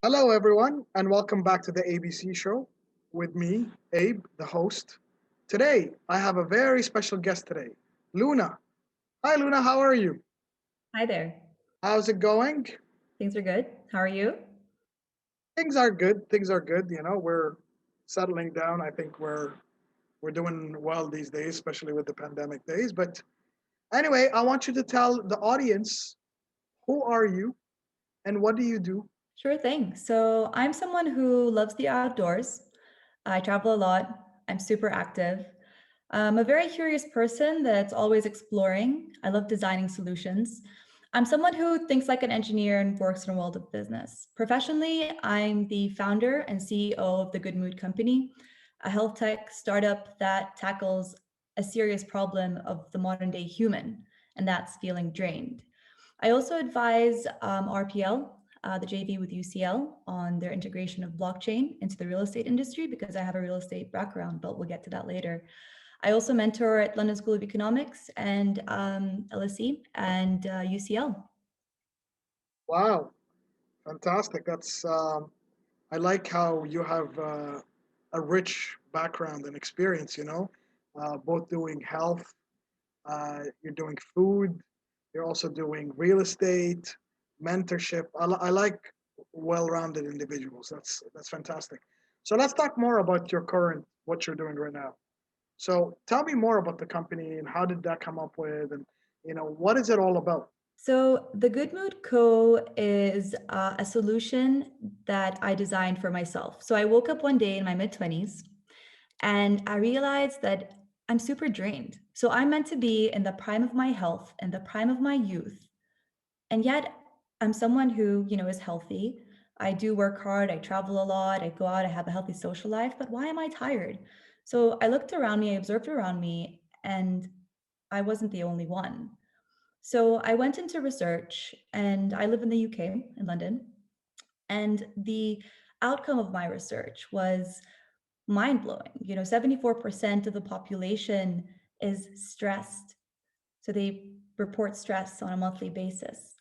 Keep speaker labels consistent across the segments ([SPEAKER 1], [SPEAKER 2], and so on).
[SPEAKER 1] Hello, everyone, and welcome back to the ABC Show with me, Abe, the host. Today, I have a very special guest today, Luna. Hi, Luna, how are you?
[SPEAKER 2] Hi there.
[SPEAKER 1] How's it going?
[SPEAKER 2] Things are good. How are you?
[SPEAKER 1] Things are good. Things are good. We're settling down. I think we're doing well these days, especially with the pandemic days. But anyway, I want you to tell the audience who are you and what do you do?
[SPEAKER 2] Sure thing. So, I'm someone who loves the outdoors. I travel a lot. I'm super active. I'm a very curious person that's always exploring. I love designing solutions. I'm someone who thinks like an engineer and works in a world of business. Professionally, I'm the founder and CEO of the Good Mood Company, a health tech startup that tackles a serious problem of the modern day human, and that's feeling drained. I also advise RPL, the JV with UCL, on their integration of blockchain into the real estate industry because I have a real estate background, but we'll get to that later. I also mentor at London School of Economics and LSE and UCL.
[SPEAKER 1] Wow, fantastic. I like how you have a rich background and experience, both doing health, you're doing food, you're also doing real estate, mentorship. I like well-rounded individuals. That's fantastic. So let's talk more about your current, what you're doing right now. So tell me more about the company and how did that come up with, and what is it all about?
[SPEAKER 2] So, the Good Mood Co. is a solution that I designed for myself. So, I woke up one day in my mid 20s and I realized that I'm super drained. So, I'm meant to be in the prime of my health and the prime of my youth. And yet, I'm someone who, is healthy. I do work hard, I travel a lot, I go out, I have a healthy social life, but why am I tired? So, I looked around me, I observed around me, and I wasn't the only one. So I went into research and I live in the UK, in London. And the outcome of my research was mind blowing. 74% of the population is stressed. So they report stress on a monthly basis.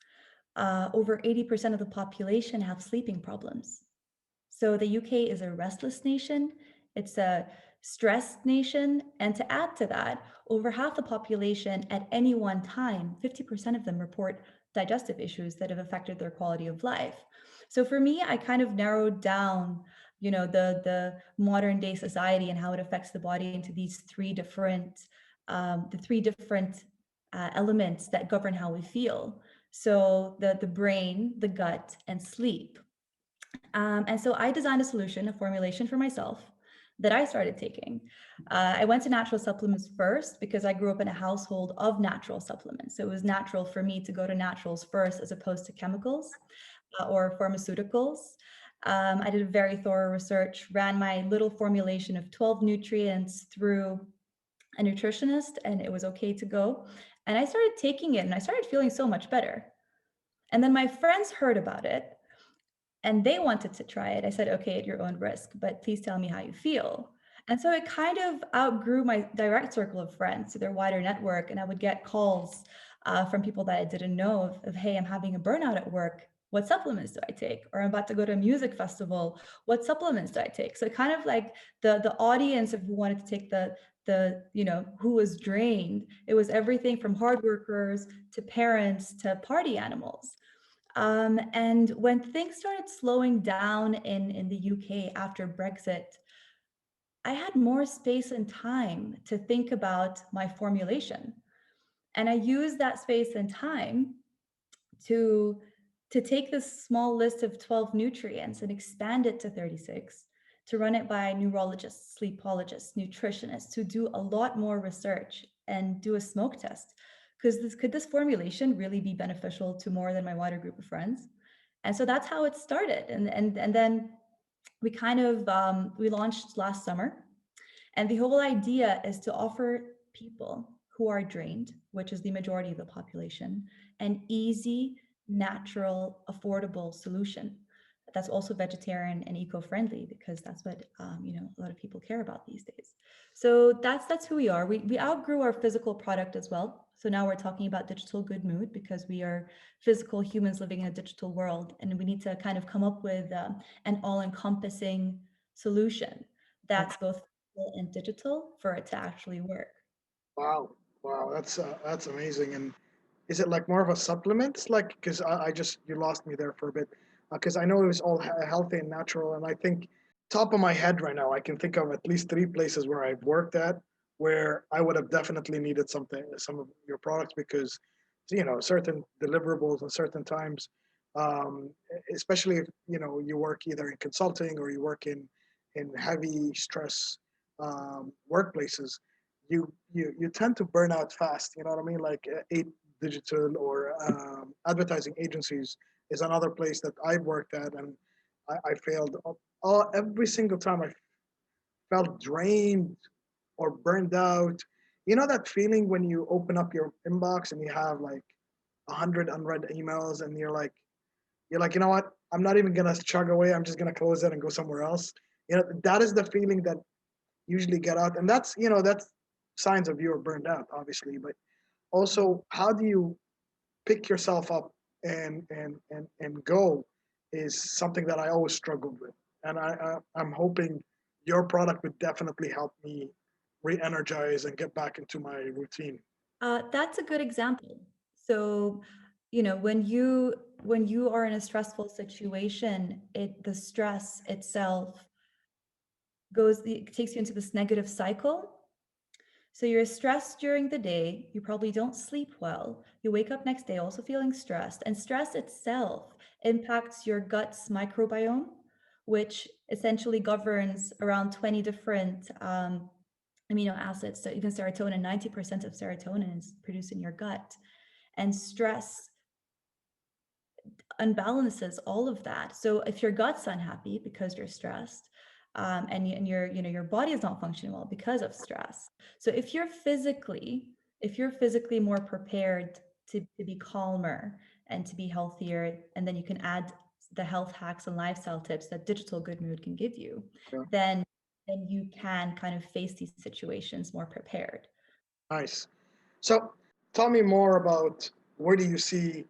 [SPEAKER 2] Over 80% of the population have sleeping problems. So the UK is a restless nation, it's a stressed nation. And to add to that, over half the population at any one time, 50% of them report digestive issues that have affected their quality of life. So for me, I kind of narrowed down, the modern day society and how it affects the body into these three different elements that govern how we feel. So the brain, the gut, and sleep. And so I designed a solution, a formulation for myself that I started taking. I went to natural supplements first because I grew up in a household of natural supplements. So it was natural for me to go to naturals first as opposed to chemicals or pharmaceuticals. I did a very thorough research, ran my little formulation of 12 nutrients through a nutritionist, and it was okay to go. And I started taking it and I started feeling so much better. And then my friends heard about it and they wanted to try it. I said, okay, at your own risk, but please tell me how you feel. And so it kind of outgrew my direct circle of friends to their wider network. And I would get calls from people that I didn't know hey, I'm having a burnout at work. What supplements do I take? Or I'm about to go to a music festival. What supplements do I take? So kind of like the audience of who wanted to take who was drained. It was everything from hard workers to parents to party animals. And when things started slowing down in the UK after Brexit, I had more space and time to think about my formulation. And I used that space and time to take this small list of 12 nutrients and expand it to 36, to run it by neurologists, sleepologists, nutritionists, to do a lot more research and do a smoke test. Because could this formulation really be beneficial to more than my wider group of friends? And so that's how it started. And then we kind of we launched last summer, and the whole idea is to offer people who are drained, which is the majority of the population, an easy, natural, affordable solution. that's also vegetarian and eco-friendly, because that's what a lot of people care about these days. So that's who we are. We outgrew our physical product as well. So now we're talking about digital good mood, because we are physical humans living in a digital world, and we need to kind of come up with an all-encompassing solution that's both physical and digital for it to actually work.
[SPEAKER 1] Wow, wow, that's amazing. And is it like more of a supplement? Like, because I just you lost me there for a bit, because I know it was all healthy and natural, and I think top of my head right now I can think of at least three places where I've worked at where I would have definitely needed some of your products because certain deliverables and certain times, um, especially if you work either in consulting or you work in heavy stress workplaces, you tend to burn out fast. You know what I mean? Like digital or advertising agencies is another place that I've worked at, and I failed every single time. I felt drained or burned out. You know that feeling when you open up your inbox and you have like 100 unread emails, and you're like, you know what? I'm not even gonna chug away. I'm just gonna close it and go somewhere else. That is the feeling that usually get out, and that's signs of you are burned out, obviously. But also, how do you pick yourself up and go is something that I always struggled with, and I'm hoping your product would definitely help me re-energize and get back into my routine.
[SPEAKER 2] That's a good example. So, when you are in a stressful situation, the stress itself it takes you into this negative cycle. So you're stressed during the day, you probably don't sleep well. You wake up next day also feeling stressed, and stress itself impacts your gut's microbiome, which essentially governs around 20 different amino acids. So even serotonin, 90% of serotonin is produced in your gut. And stress unbalances all of that. So if your gut's unhappy because you're stressed, and your body is not functioning well because of stress. So if you're physically more prepared to be calmer and to be healthier, and then you can add the health hacks and lifestyle tips that digital good mood can give you,
[SPEAKER 1] Yeah.
[SPEAKER 2] then you can kind of face these situations more prepared.
[SPEAKER 1] Nice. So tell me more about where do you see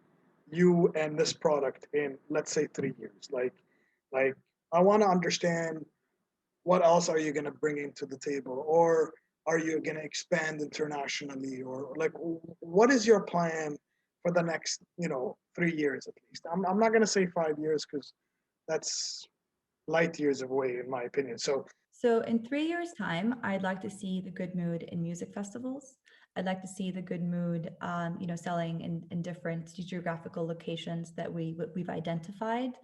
[SPEAKER 1] you and this product in, let's say, 3 years? Like I want to understand what else are you going to bring into the table, or are you going to expand internationally, or like what is your plan for the next 3 years at least? I'm not going to say 5 years because that's light years away in my opinion.
[SPEAKER 2] So in 3 years' time, I'd like to see the good mood in music festivals. I'd like to see the good mood, selling in different geographical locations that we've identified,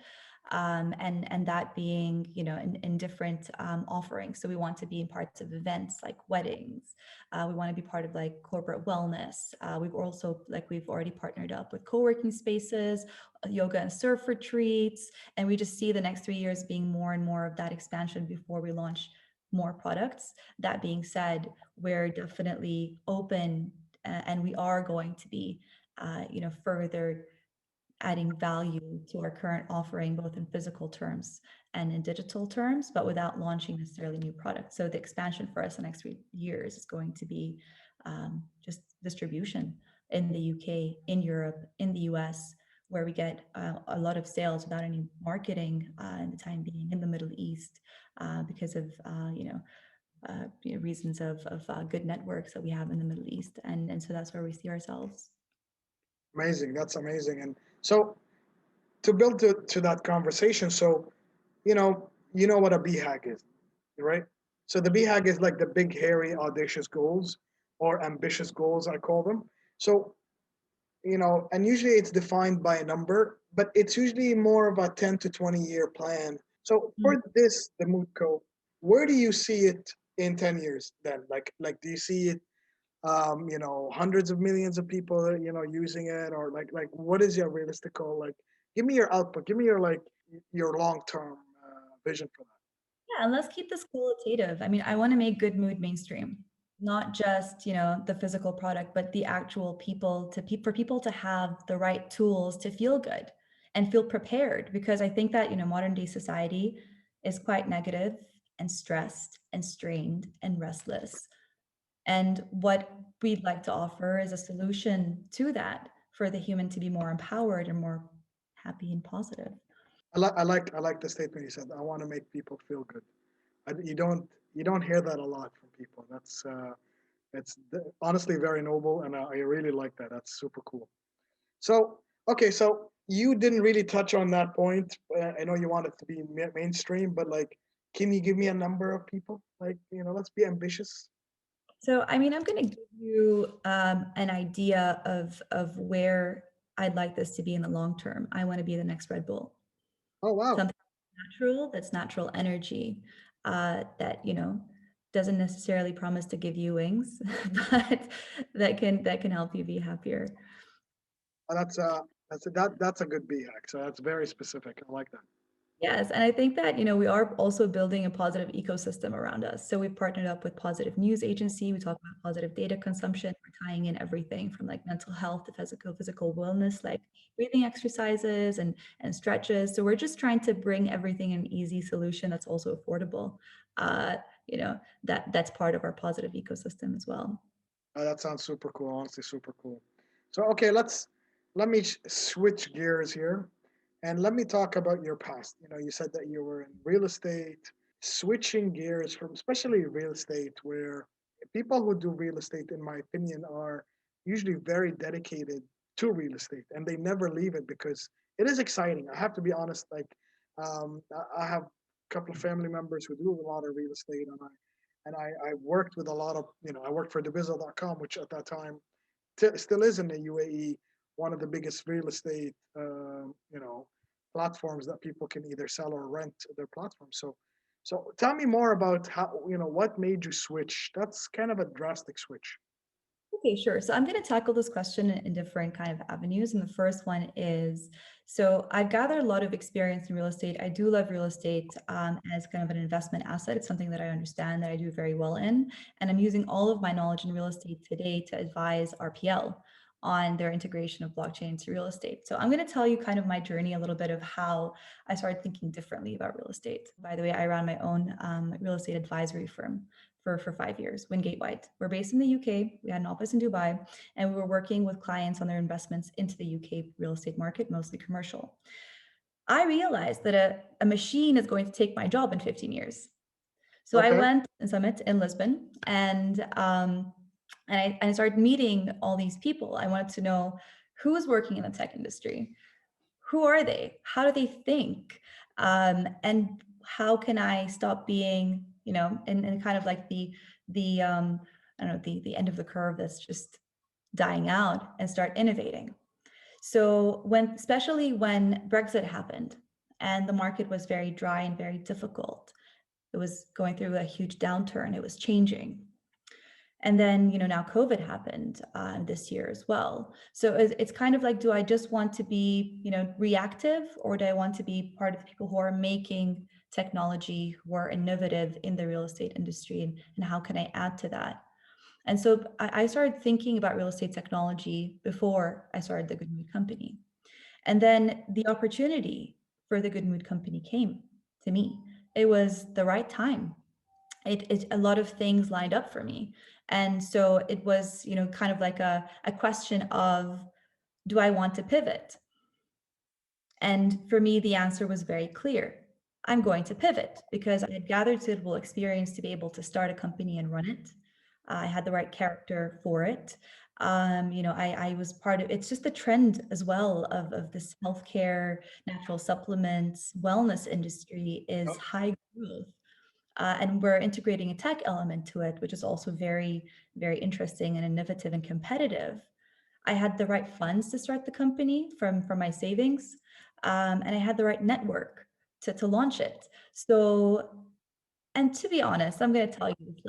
[SPEAKER 2] and that being, in different offerings. So we want to be in parts of events like weddings. We want to be part of like corporate wellness. We've already partnered up with co-working spaces, yoga and surf retreats, and we just see the next 3 years being more and more of that expansion before we launch more products. That being said, we're definitely open, and we are going to be, further adding value to our current offering, both in physical terms and in digital terms, but without launching necessarily new products. So the expansion for us in the next 3 years is going to be just distribution in the UK, in Europe, in the US, where we get a lot of sales without any marketing in the time being, in the Middle East, because of reasons of good networks that we have in the Middle East, and so that's where we see ourselves.
[SPEAKER 1] Amazing, that's amazing. And so to build to that conversation, so you know what a BHAG is, right? So the BHAG is like the big, hairy, audacious goals, or ambitious goals, I call them. So, and usually it's defined by a number, but it's usually more of a 10 to 20-year plan. So
[SPEAKER 2] Mm.
[SPEAKER 1] for this, the Mood Co, where do you see it in 10 years then? Like do you see it, hundreds of millions of people, using it, or like what is your realistic goal? Like, give me your output, give me your your long-term vision for that.
[SPEAKER 2] Yeah, and let's keep this qualitative. I mean, I want to make good mood mainstream, not just, the physical product, but the actual people for people to have the right tools to feel good. and feel prepared, because I think that, modern day society is quite negative and stressed and strained and restless. And what we'd like to offer is a solution to that for the human to be more empowered and more happy and positive.
[SPEAKER 1] I like the statement you said. I want to make people feel good. You don't hear that a lot from people. It's honestly very noble, and I really like that. That's super cool. So okay, so you didn't really touch on that point. I know you want it to be mainstream, but like, can you give me a number of people? Like, let's be ambitious.
[SPEAKER 2] So, I mean, I'm going to give you an idea of where I'd like this to be in the long term. I want to be the next Red Bull,
[SPEAKER 1] Oh wow,
[SPEAKER 2] something natural, that's natural energy, that doesn't necessarily promise to give you wings, but that can help you be happier.
[SPEAKER 1] that's a good B hack. So that's very specific. I like that.
[SPEAKER 2] Yes, and I think that, we are also building a positive ecosystem around us. So we've partnered up with Positive News Agency. We talk about positive data consumption. We're tying in everything from like mental health to physical wellness, like breathing exercises and stretches. So we're just trying to bring everything in an easy solution that's also affordable. That's part of our positive ecosystem as well.
[SPEAKER 1] That sounds super cool. Honestly, super cool. So okay, let me switch gears here, and let me talk about your past. You said that you were in real estate. Switching gears from especially real estate, where people who do real estate, in my opinion, are usually very dedicated to real estate, and they never leave it because it is exciting. I have to be honest. Like, I have a couple of family members who do a lot of real estate, and I worked with a lot of, I worked for Diviso.com, which at that time still is in the UAE, one of the biggest real estate, platforms that people can either sell or rent their platform. So tell me more about how, what made you switch. That's kind of a drastic switch.
[SPEAKER 2] Okay, sure. So I'm going to tackle this question in different kind of avenues. And the first one is, so I've gathered a lot of experience in real estate. I do love real estate as kind of an investment asset. It's something that I understand, that I do very well in. And I'm using all of my knowledge in real estate today to advise RPL on their integration of blockchain into real estate. So I'm going to tell you kind of my journey, a little bit of how I started thinking differently about real estate. By the way, I ran my own real estate advisory firm for 5 years, Wingate White. We're based in the UK. We had an office in Dubai, and we were working with clients on their investments into the UK real estate market, mostly commercial. I realized that a machine is going to take my job in 15 years. So I
[SPEAKER 1] Okay.
[SPEAKER 2] went to a summit in Lisbon, and I started meeting all these people. I wanted to know who's working in the tech industry, who are they, how do they think, and how can I stop being, in kind of like the I don't know, the end of the curve that's just dying out, and start innovating. So especially when Brexit happened and the market was very dry and very difficult, it was going through a huge downturn, it was changing. And then, now COVID happened this year as well. So it's kind of like, do I just want to be, reactive, or do I want to be part of the people who are making technology, who are innovative in the real estate industry, and how can I add to that? And so I started thinking about real estate technology before I started the Good Mood Company. And then the opportunity for the Good Mood Company came to me. It was the right time. It a lot of things lined up for me. And so it was, kind of like a question of, do I want to pivot? And for me, the answer was very clear. I'm going to pivot, because I had gathered suitable experience to be able to start a company and run it. I had the right character for it. I was part of, it's just the trend as well of this healthcare, natural supplements, wellness industry is
[SPEAKER 1] Yep.
[SPEAKER 2] high growth. And we're integrating a tech element to it, which is also very, very interesting and innovative and competitive. I had the right funds to start the company from my savings, and I had the right network to launch it. So, and to be honest, I'm going to tell you this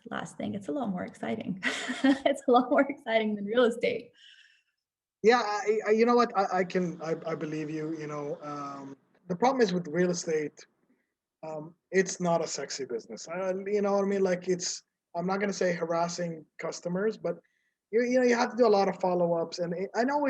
[SPEAKER 2] last thing. It's a lot more exciting. It's a lot more exciting than real estate.
[SPEAKER 1] Yeah, you know what? I believe you. The problem is with real estate, it's not a sexy business. You know what I mean? Like, I'm not going to say harassing customers, but you have to do a lot of follow ups, and I know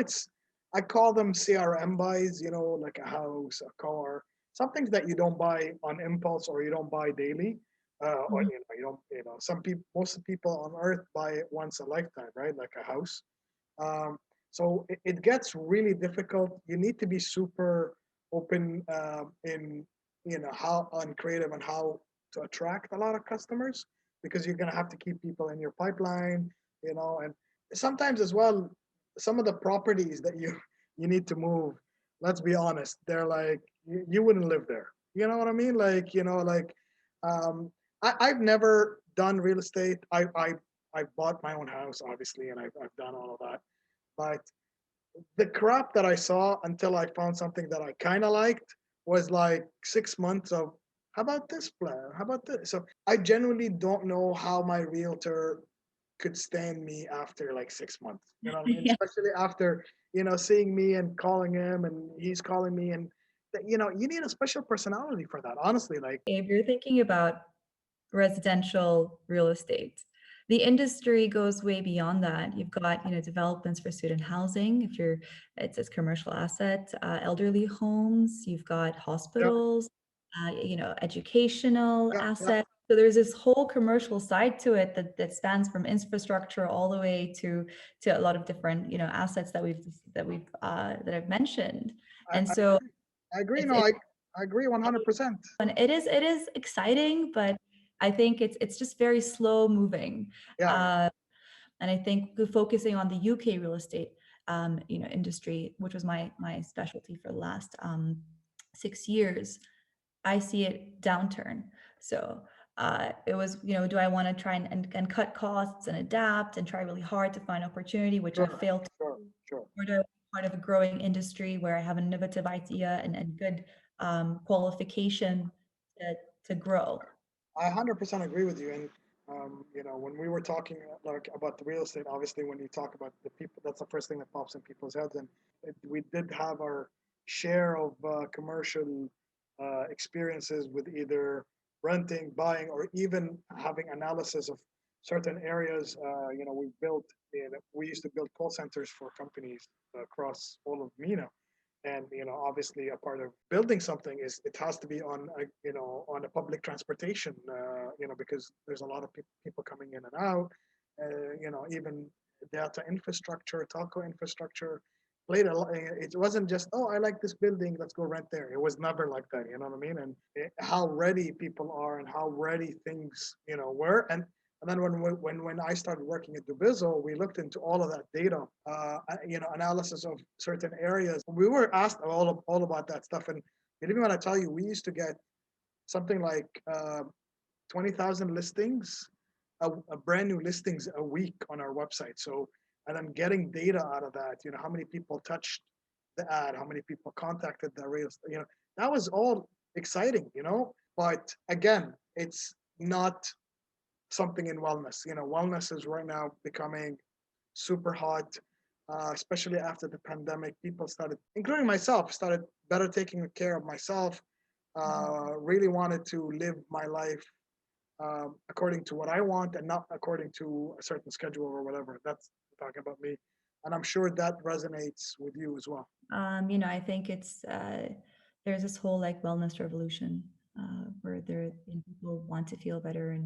[SPEAKER 1] I call them CRM buys, like a house, a car, some things that you don't buy on impulse or you don't buy daily. Or
[SPEAKER 2] Mhm.
[SPEAKER 1] you don't, some people, most of the people on earth buy it once a lifetime, right? Like a house. Um, so it gets really difficult. You need to be super open in how on creative and how to attract a lot of customers because you're gonna have to keep people in your pipeline, and sometimes as well, some of the properties that you need to move. Let's be honest, they're like you wouldn't live there. You know what I mean? Like um, I've never done real estate. I've bought my own house, obviously, and I've done all of that. But the crap that I saw until I found something that I kind of liked was like 6 months of, how about this plan? How about this? So I genuinely don't know how my realtor could stand me after like 6 months. You know what I mean?
[SPEAKER 2] Yeah.
[SPEAKER 1] Especially after, seeing me and calling him and he's calling me. And, you need a special personality for that, honestly. Like,
[SPEAKER 2] If you're thinking about residential real estate. The industry goes way beyond that. You've got, developments for student housing, if you're, it's commercial asset, elderly homes, you've got
[SPEAKER 1] yeah,
[SPEAKER 2] hospitals, educational
[SPEAKER 1] yeah, yeah.
[SPEAKER 2] assets. So there's this whole commercial side to it that spans from infrastructure all the way to a lot of different, assets that I've mentioned.
[SPEAKER 1] I,
[SPEAKER 2] And
[SPEAKER 1] I
[SPEAKER 2] so
[SPEAKER 1] agree. I agree.
[SPEAKER 2] it's
[SPEAKER 1] No,
[SPEAKER 2] it's
[SPEAKER 1] I agree 100%.
[SPEAKER 2] and it is exciting, but I think it's just very slow moving.
[SPEAKER 1] Yeah, yeah,
[SPEAKER 2] Uh, and I think focusing on the UK real estate, industry, which was my specialty for the last 6 years, I see it downturn. So it was, do I want to try and cut costs and adapt and try really hard to find opportunity, which I
[SPEAKER 1] sure,
[SPEAKER 2] failed to,
[SPEAKER 1] sure, sure.
[SPEAKER 2] or do I want to be part of a growing industry where I have an innovative idea and good qualification to, to grow?
[SPEAKER 1] I 100% agree with you. And when we were talking like about the real estate, obviously, when you talk about the people, that's the first thing that pops in people's heads. And we did have our share of commercial experiences with either renting, buying, or even having analysis of certain areas. We used to build call centers for companies across all of MENA, and obviously a part of building something is it has to be on on a public transportation, because there's a lot of people coming in and out, even data infrastructure, telco infrastructure played a lot. It wasn't just, oh, I like this building, let's go rent there. It was never like that. You know what I mean? And how ready people are and how ready things were. And then when I started working at Dubizzle, we looked into all of that data, analysis of certain areas. We were asked all about that stuff, and believe me when I tell you, we used to get something like 20,000 listings, a brand new listings a week on our website. So, and then getting data out of that, how many people touched the ad, how many people contacted the real, that was all exciting, But again, it's not something in wellness. Wellness is right now becoming super hot, especially after the pandemic. People started, including myself, started better taking care of myself. Really wanted to live my life according to what I want and not according to a certain schedule or whatever. That's talking about me, and I'm sure that resonates with you as well.
[SPEAKER 2] I think it's there's this whole like wellness revolution where people want to feel better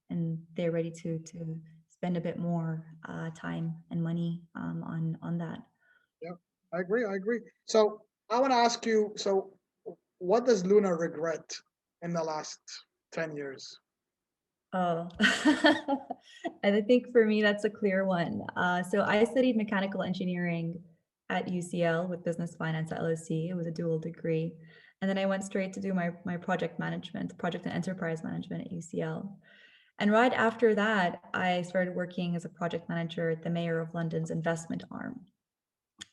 [SPEAKER 2] and they're ready to spend a bit more time and money on that.
[SPEAKER 1] Yeah, I agree. I agree. So I want to ask you. So, what does Luna regret in the last 10 years?
[SPEAKER 2] Oh, and I think for me that's a clear one. So I studied mechanical engineering at UCL with business finance at LSE. It was a dual degree. And then I went straight to do my project management, project and enterprise management at UCL. And right after that, I started working as a project manager at the Mayor of London's investment arm,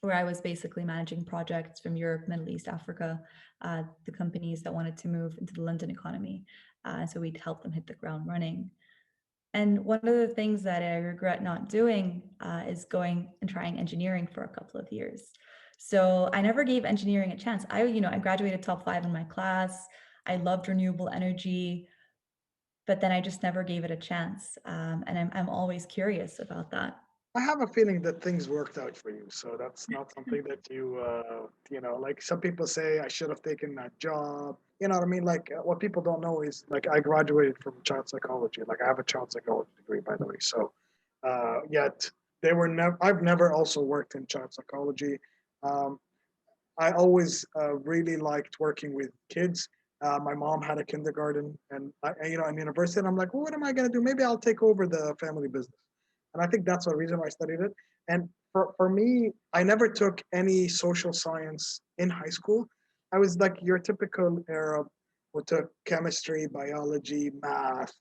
[SPEAKER 2] where I was basically managing projects from Europe, Middle East, Africa, the companies that wanted to move into the London economy. So we'd help them hit the ground running. And one of the things that I regret not doing is going and trying engineering for a couple of years. So I never gave engineering a chance. I graduated top 5 in my class. I loved renewable energy, but then I just never gave it a chance. And I'm always curious about that.
[SPEAKER 1] I have a feeling that things worked out for you. So that's not something that like some people say I should have taken that job. You know what I mean? Like what people don't know is like I graduated from child psychology. Like I have a child psychology degree, by the way. So yet they were never. I've never also worked in child psychology. Um, I always really liked working with kids. My mom had a kindergarten and in university, and I'm like, well, what am I going to do? Maybe I'll take over the family business. And I think that's the reason why I studied it. And for me, I never took any social science in high school. I was like your typical Arab who took chemistry, biology, math,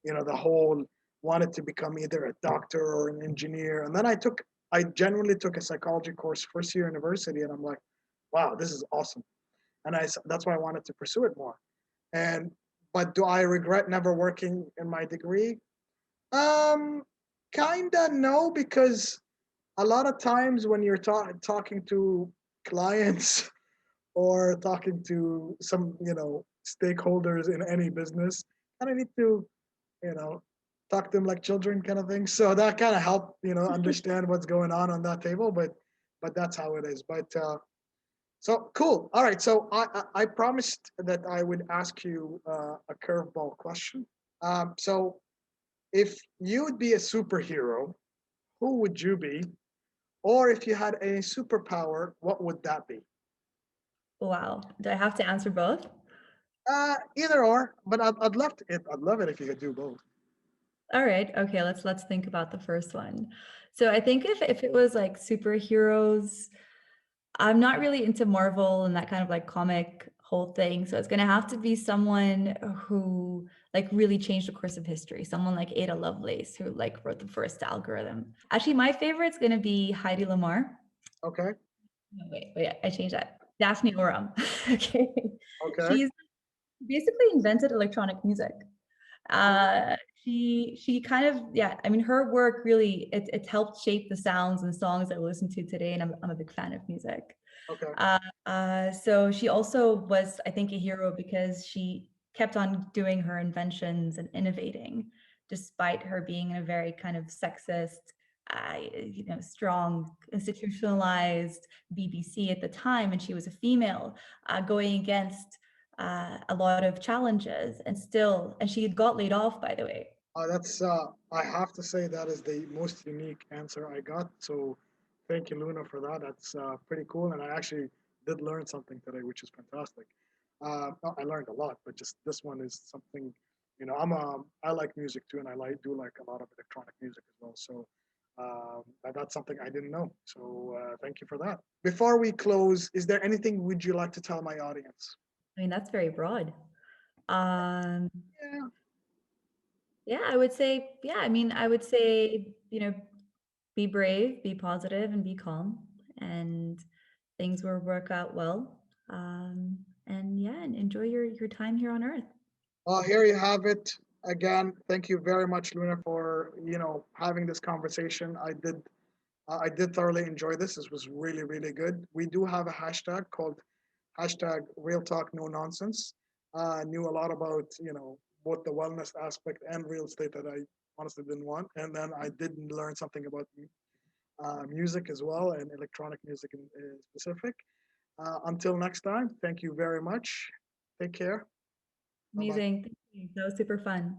[SPEAKER 1] the whole wanted to become either a doctor or an engineer. And then I genuinely took a psychology course first year university, and I'm like, wow, this is awesome. And that's why I wanted to pursue it more. And but do I regret never working in my degree? Um, Kinda no, because a lot of times when you're talking to clients or talking to some stakeholders in any business, kind of need to you know talk to them like children, kind of thing. So that kind of helped understand what's going on that table. But that's how it is. But so cool. All right. So I promised that I would ask you a curveball question. So if you would be a superhero, who would you be? Or if you had a superpower, what would that be?
[SPEAKER 2] Wow. Do I have to answer both?
[SPEAKER 1] Either or, but I'd love it if you could do both.
[SPEAKER 2] All right. Okay, let's think about the first one. So I think if it was like superheroes, I'm not really into Marvel and that kind of like comic whole thing. So it's gonna have to be someone who like really changed the course of history. Someone like Ada Lovelace, who like wrote the first algorithm. Actually, my favorite's gonna be Heidi Lamar.
[SPEAKER 1] Okay.
[SPEAKER 2] No, wait, I changed that. Daphne Oram. Okay.
[SPEAKER 1] Okay.
[SPEAKER 2] She's basically invented electronic music. Uh, she kind of, yeah, I mean, her work really, it helped shape the sounds and songs I listen to today, and I'm a big fan of music.
[SPEAKER 1] Okay.
[SPEAKER 2] So she also was, I think, a hero because she kept on doing her inventions and innovating, despite her being in a very kind of sexist, strong, institutionalized BBC at the time, and she was a female, going against a lot of challenges, and she got laid off, by the way.
[SPEAKER 1] That's I have to say that is the most unique answer I got. So thank you, Luna, for that. That's pretty cool, and I actually did learn something today, which is fantastic. I learned a lot, but just this one is something. I like music too, and do like a lot of electronic music as well. So that's something I didn't know. So thank you for that. Before we close, is there anything would you like to tell my audience?
[SPEAKER 2] I mean, that's very broad. Um,
[SPEAKER 1] Yeah.
[SPEAKER 2] yeah, I would say, yeah, I mean, I would say, be brave, be positive, and be calm, and things will work out well. And yeah, and enjoy your time here on Earth.
[SPEAKER 1] Well, here you have it. Again, thank you very much, Luna, for having this conversation. I did thoroughly enjoy this. This was really really good. We do have a hashtag called hashtag Real Talk No Nonsense. Knew a lot about both the wellness aspect and real estate that I honestly didn't want, and then I did learn something about music as well and electronic music in specific. Until next time, thank you very much. Take care. Bye bye.
[SPEAKER 2] Amazing. Thank you. That was super fun.